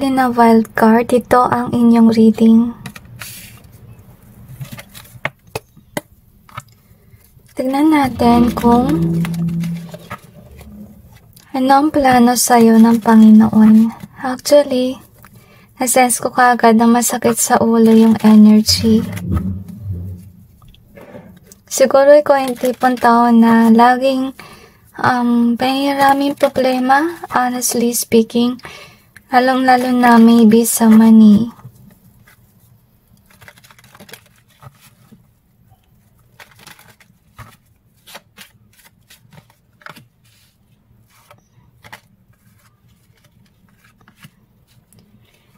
pumili na wildcard, ito ang inyong reading. Tignan natin kung ano ang plano sa'yo ng Panginoon. Actually, nasense ko kaagad na masakit sa ulo yung energy. Siguro ikaw yung tipong tao na laging maraming problema, honestly speaking, lalong-lalo na maybe sa money.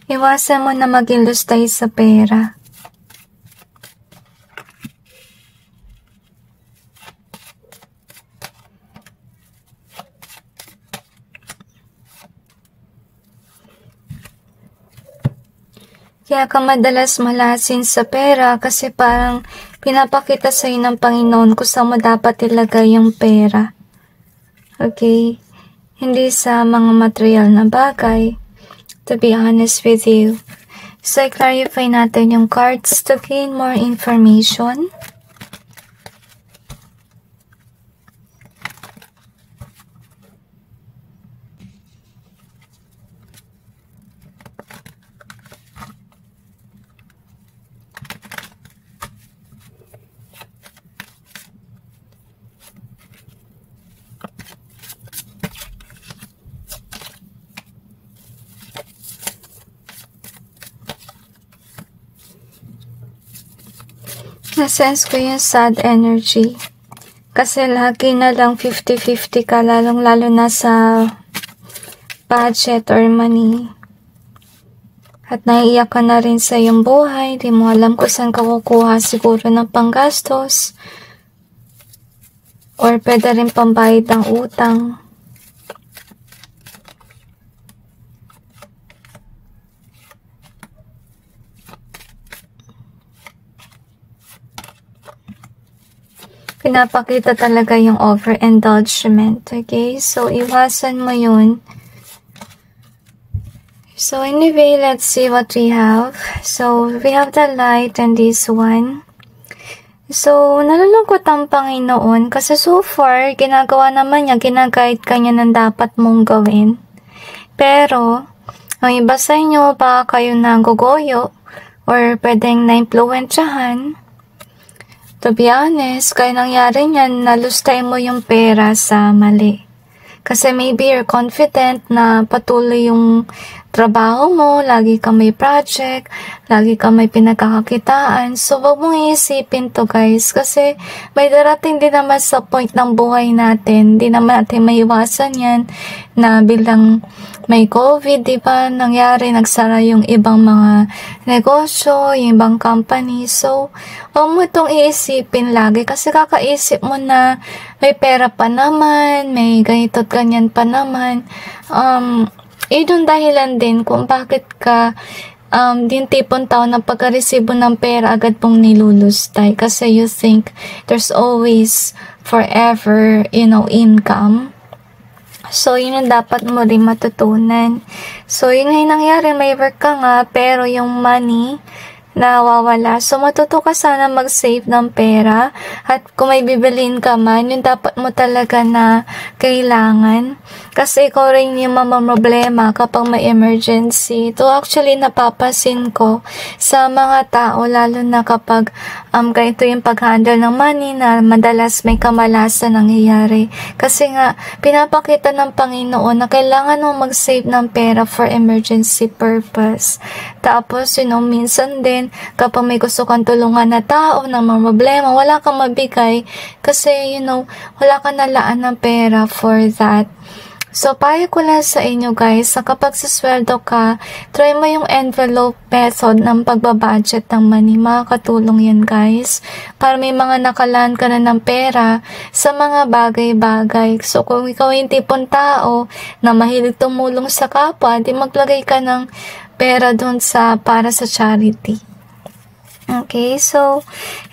Iwasan mo na maging lustay sa pera. Kaya ka madalas malasin sa pera kasi parang pinapakita sa'yo ng Panginoon kung saan mo dapat ilagay yung pera. Okay? Hindi sa mga material na bagay. To be honest with you. So, i-clarify natin yung cards to gain more information. Nasense ko yung sad energy. Kasi lagi na lang 50-50 ka, lalong-lalo na sa budget or money. At naiiyak ka na rin sa iyong buhay, di mo alam kung saan ka kukuha siguro ng panggastos. Or pwede rin pambayad ng utang. Pinapakita talaga yung overindulgement, okay? So, iwasan mo yun. So, anyway, let's see what we have. So, we have the light and this one. So, nalulungkot ang Panginoon kasi so far, ginagawa naman niya, ginaguide ka niya ng dapat mong gawin. Pero, ang iba sa inyo, baka kayo nagugoyo or pwedeng na-impluwensyahan. To be honest, kaya nangyari niyan, nalustay mo yung pera sa mali. Kasi maybe you're confident na patuloy yung trabaho mo, lagi ka may project, lagi ka may pinagkakakitaan. So, wag mong iisipin to guys. Kasi may darating din naman sa point ng buhay natin. Hindi naman natin maiwasan yan na bilang may COVID, diba? Nangyari, nagsara yung ibang mga negosyo, yung ibang company. So, huwag mo itong iisipin lagi kasi kakaisip mo na may pera pa naman, may ganito at ganyan pa naman. Yun dahilan din kung bakit ka din tipong tao na pagka-resibo ng pera agad pong nilulustay kasi you think there's always forever, income. So, yun yung dapat mo rin matutunan. So, yun yung nangyari, may work ka nga, pero yung money, nawawala. So, matuto ka sana mag-save ng pera. At kung may bibilin ka man, yun dapat mo talaga na kailangan. Kasi ikaw rin yung mamamroblema kapag may emergency. Ito actually napapasin ko sa mga tao, lalo na kapag ganito yung pag-handle ng money na madalas may kamalasan nangyayari. Kasi nga, pinapakita ng Panginoon na kailangan mo mag-save ng pera for emergency purpose. Tapos, minsan din, kapag may gusto kang tulungan na tao na may problema, wala kang mabigay kasi, wala kang nalaan ng pera for that. So, payo ko lang sa inyo guys, na kapag sasweldo ka, try mo yung envelope method ng pagbabudget ng money. Makakatulong yan guys. Para may mga nakalaan ka na ng pera sa mga bagay-bagay. So, kung ikaw yung tipong tao na mahilig tumulong sa kapwa, di maglagay ka ng pera dun para sa charity. Okay, so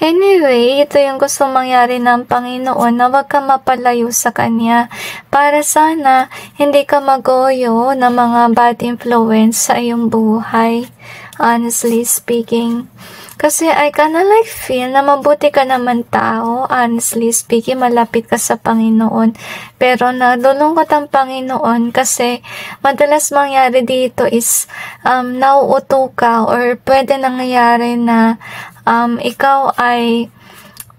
anyway, ito yung gusto mangyari ng Panginoon na wag ka mapalayo sa Kanya para sana hindi ka magoyo ng mga bad influence sa iyong buhay, honestly speaking. Kasi I kinda like feel na mabuti ka naman tao, honestly speaking, malapit ka sa Panginoon. Pero nalulungkot ang Panginoon kasi madalas mangyari dito is nauuto ka or pwede nangyayari na ikaw ay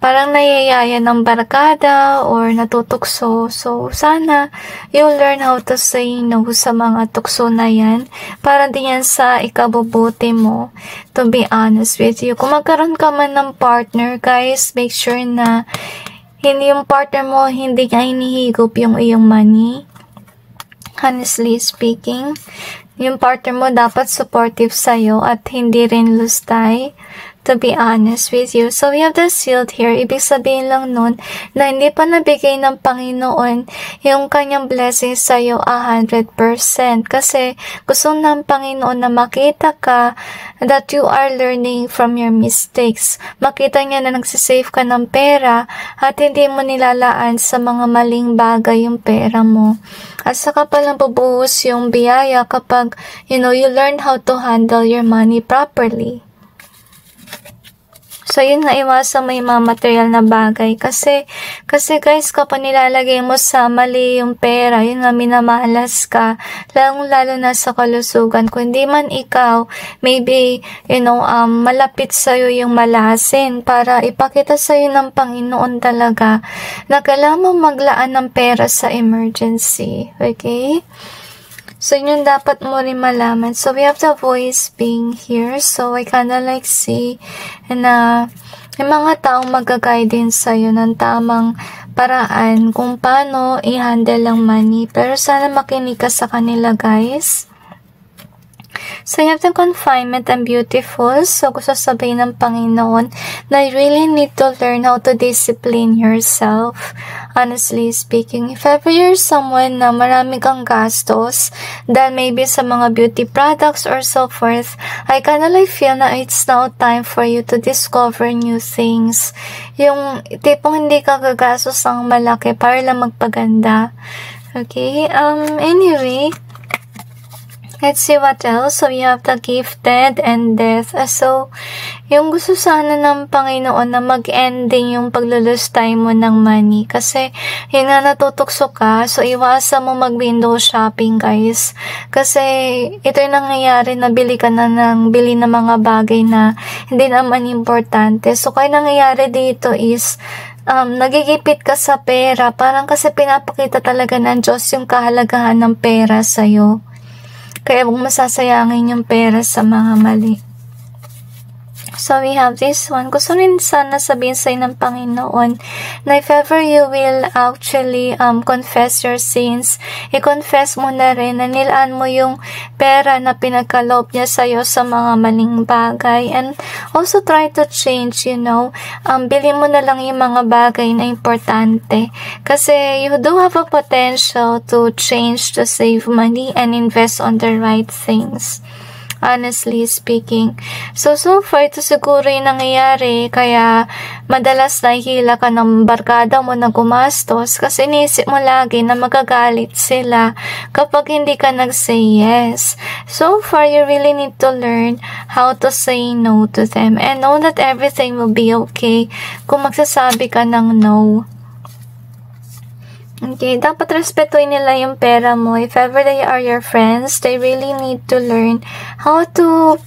parang nayayaya ng barkada or natutukso. So, sana you learn how to say no sa mga tukso na yan para din yan sa ikabubuti mo, to be honest with you. Kung magkaroon ka man ng partner, guys, make sure na hindi yung partner mo, hindi niya hinihigop yung iyong money. Honestly speaking, yung partner mo dapat supportive sa'yo at hindi rin lustay, to be honest with you. So, we have the shield here. Ibig sabihin lang nun na hindi pa nabigay ng Panginoon yung kanyang blessing sa'yo 100%. Kasi gusto ng Panginoon na makita ka that you are learning from your mistakes. Makita niya na nagsisave ka ng pera at hindi mo nilalaan sa mga maling bagay yung pera mo. At saka palang bubuhos yung biyaya kapag, you learn how to handle your money properly. So, yun nga, iwasan mo yung mga material na bagay. Kasi guys, kapag nilalagay mo sa mali yung pera, yun nga, minamalas ka. Lalo na sa kalusugan. Kung hindi man ikaw, maybe, malapit sa'yo yung malasin para ipakita sa'yo ng Panginoon talaga na kailangan mo maglaan ng pera sa emergency. Okay? So, yun dapat mo rin malaman. So, we have the voice being here. So, I kinda like see na yung mga taong mag-guide din sa'yo ng tamang paraan kung paano i-handle ang money. Pero sana makinig ka sa kanila, guys. So, you have the confinement and beautiful. So, gusto sabihin ng Panginoon na you really need to learn how to discipline yourself. Honestly speaking, if ever you're someone na marami kang gastos, dahil maybe sa mga beauty products or so forth, I kinda like feel na it's now time for you to discover new things. Yung tipong hindi ka gagastos ng malaki para lang magpaganda. Okay, anyway, let's see what else. So, we have the gifted and death. So, yung gusto sana ng Panginoon na mag-ending yung paglulustay mo ng money. Kasi, yun nga natutukso ka. So, iwasan mo mag-window shopping, guys. Kasi, ito yung nangyayari na bili ka na ng bili ng mga bagay na hindi naman importante. So, kaya nangyayari dito is, nagigipit ka sa pera. Parang kasi pinapakita talaga ng Diyos yung kahalagahan ng pera sa'yo. Kaya huwag masasayangin yung pera sa mga mali. So, we have this one. Gusto rin sana sabihin sa'yo ng Panginoon na if ever you will actually confess your sins, i-confess mo na rin na nilaan mo yung pera na pinagkaloob niya sa'yo sa mga maling bagay. And also try to change, bili mo na lang yung mga bagay na importante. Kasi you do have a potential to change, to save money, and invest on the right things. Honestly speaking. So far, ito siguro yung nangyayari, kaya madalas nahihila ka ng barkada mo na gumastos kasi iniisip mo lagi na magagalit sila kapag hindi ka nag-say yes. So far, you really need to learn how to say no to them and know that everything will be okay kung magsasabi ka ng no. Okay, dapat respetuhin nila yung pera mo. If ever they are your friends, they really need to learn how to,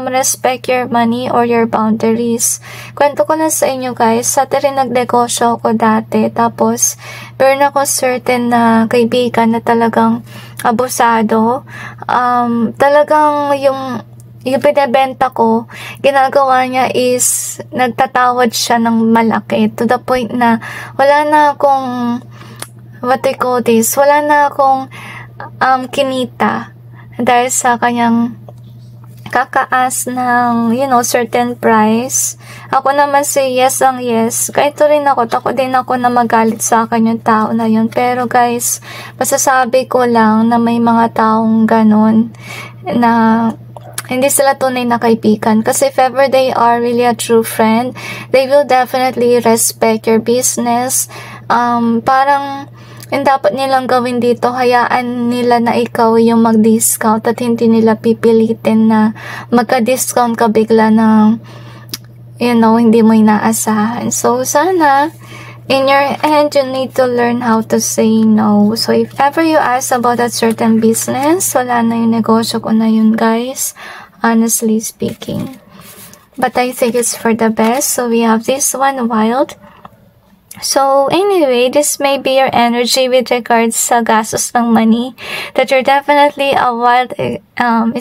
respect your money or your boundaries. Kwento ko lang sa inyo, guys. Sa rin nagnegosyo ako dati. Tapos, meron ako certain na kaibigan na talagang abusado. Talagang yung binibenta ko, ginagawa niya is nagtatawad siya ng malaki to the point na wala na akong wala na akong kinita dahil sa kanyang kakaas ng, certain price. Ako naman yes ang yes. Kahit rin ako, tako din ako na magalit sa akin yung tao na yun. Pero guys, masasabi ko lang na may mga taong ganon na hindi sila tunay na kaibigan. Kasi if ever they are really a true friend, they will definitely respect your business. Parang yung dapat nilang gawin dito, hayaan nila na ikaw yung mag-discount at hindi nila pipilitin na magka-discount ka bigla na, hindi mo inaasahan. So, sana, in your end, you need to learn how to say no. So, if ever you ask about a certain business, wala na yung negosyo ko na yun, guys. Honestly speaking. But I think it's for the best. So, we have this one, wild. So, anyway, this may be your energy with regards sa gastos ng money, that you're definitely a wild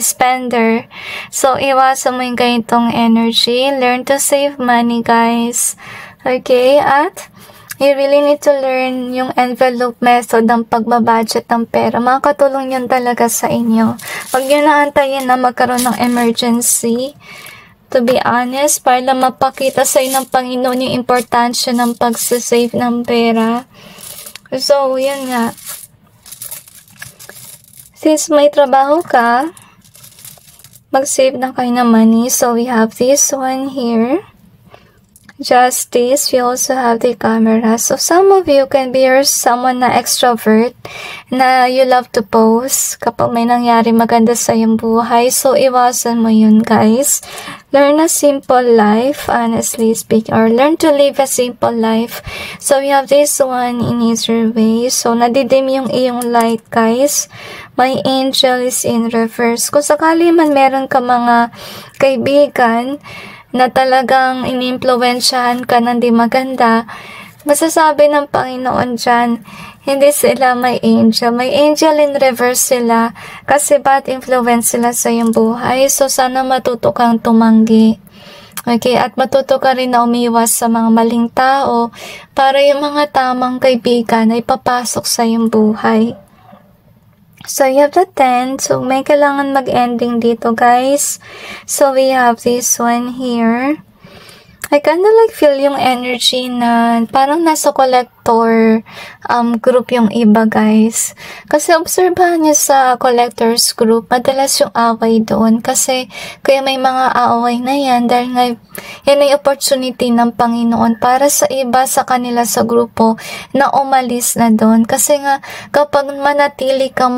spender. So, iwasan mo yung ganitong energy. Learn to save money, guys. Okay? At you really need to learn yung envelope method ng pagbabudget ng pera. Makakatulong yun talaga sa inyo. Huwag nyo naantayin na magkaroon ng emergency. To be honest, para lang mapakita sa inyo ng Panginoon yung importansya ng pagsasave ng pera. So, yun nga. Since may trabaho ka, mag-save na kayo ng money. So, we have this one here. Justice. We also have the camera. So, some of you can be someone na extrovert, na you love to post kapag may nangyari maganda sa iyong buhay. So, iwasan mo yun, guys. Learn a simple life, honestly speaking, or learn to live a simple life. So, we have this one in easier way. So, nadidim yung iyong light, guys. My angel is in reverse. Kung sakali man meron ka mga kaibigan na talagang inimpluwensyahan ka ng di maganda, masasabi ng Panginoon dyan, hindi sila may angel. May angel in reverse sila kasi bad influence sila sa iyong buhay. So, sana matuto kang tumanggi. Okay, at matuto ka rin na umiwas sa mga maling tao para yung mga tamang kaibigan ay papasok sa iyong buhay. So, you have the 10. So, may kailangan mag-ending dito, guys. So, we have this one here. I kinda like feel yung energy na parang nasa collector group yung iba, guys. Kasi obserbahan nyo sa collectors group, madalas yung away doon. Kasi kaya may mga away na yan dahil nga yan ay opportunity ng Panginoon para sa iba sa kanila sa grupo na umalis na doon. Kasi nga kapag manatili kang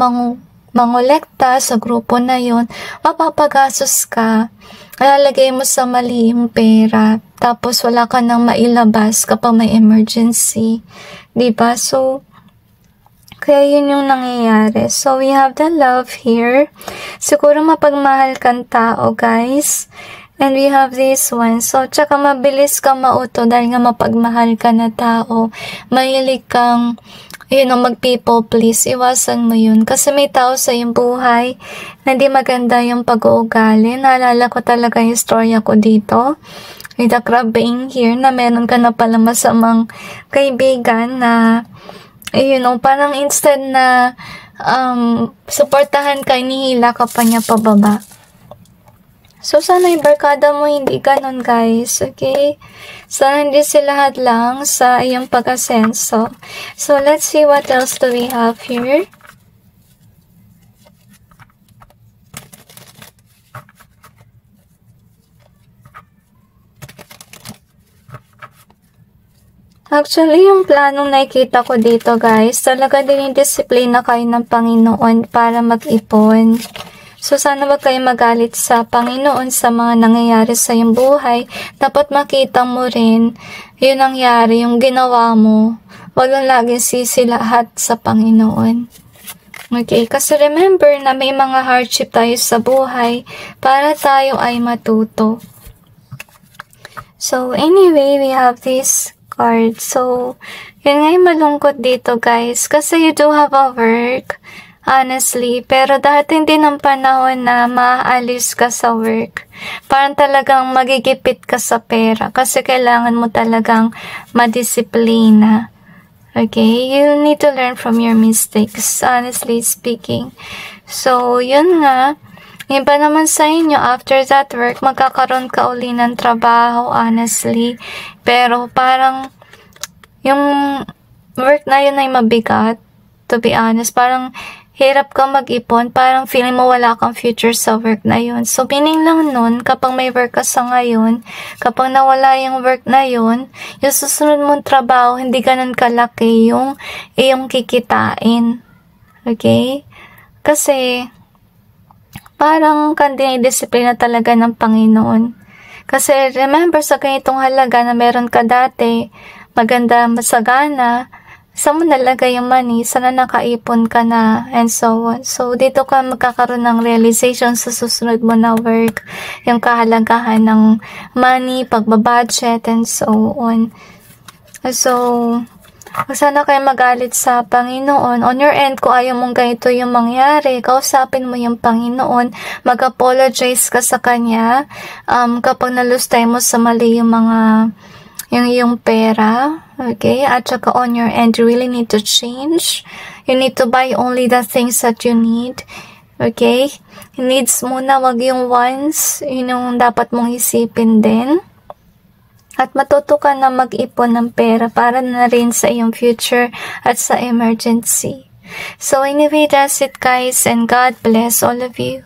mangolekta sa grupo na yun, mapapagastos ka. Lalagay mo sa mali yung pera. Tapos wala ka nang mailabas kapag may emergency. Diba? So, kaya yun yung nangyayari. So, we have the love here. Siguro mapagmahal kang tao, guys. And we have this one. So, tsaka mabilis kang mauto dahil nga mapagmahal ka na tao. Mahilig kang mag-people please, iwasan mo yun. Kasi may tao sa iyong buhay na hindi maganda yung pag-uugali. Naalala ko talaga yung storya ko dito. With the crab being here, na meron ka na pala masamang kaibigan na, parang instead na suportahan ka, inihila ka pa niya pababa. So, sana yung barkada mo hindi ganon, guys. Okay? Sana hindi sila hadlang sa iyong pag-asenso. So, let's see what else do we have here. Actually, yung planong nakikita ko dito, guys, talaga din yung disiplina kayo ng Panginoon para mag-ipon. So, sana wag kayo magalit sa Panginoon sa mga nangyayari sa iyong buhay. Dapat makita mo rin yung nangyari, yung ginawa mo. Wag lang laging sisi lahat sa Panginoon. Okay, kasi remember na may mga hardship tayo sa buhay para tayo ay matuto. So, anyway, we have this card. So, yun nga yung malungkot dito, guys. Kasi you do have a work. Honestly, pero darating din ang panahon na maalis ka sa work. Parang talagang magigipit ka sa pera kasi kailangan mo talagang madisiplina. Okay? You need to learn from your mistakes, honestly speaking. So, yun nga. Yun pa naman sa inyo, after that work, magkakaroon ka uli ng trabaho, honestly. Pero parang yung work na yun ay mabigat, to be honest. Parang hirap kang mag-ipon, parang feeling mo wala kang future sa work na yun. So, meaning lang nun, kapag may work ka sa ngayon, kapag nawala yung work na yun, yung susunod mong trabaho, hindi ganun kalaki yung iyong kikitain. Okay? Kasi, parang kang dinidisiplina talaga ng Panginoon. Kasi, remember, sa ganitong halaga na meron ka dati, maganda, masagana, saan mo nalagay yung money, sana nakaipon ka na, and so on. So, dito ka magkakaroon ng realization sa susunod mo na work, yung kahalagahan ng money, pagbabudget, and so on. So, sana kayo magalit sa Panginoon. On your end, kung ayaw mong ganito yung mangyari, kausapin mo yung Panginoon, mag-apologize ka sa Kanya, kapag nalustay mo sa mali yung yung pera, okay? At saka on your end, you really need to change. You need to buy only the things that you need, okay? Needs muna, wag yung wants, yun yung dapat mong isipin din. At matuto ka na mag-ipon ng pera para na rin sa iyong future at sa emergency. So anyway, that's it guys, and God bless all of you.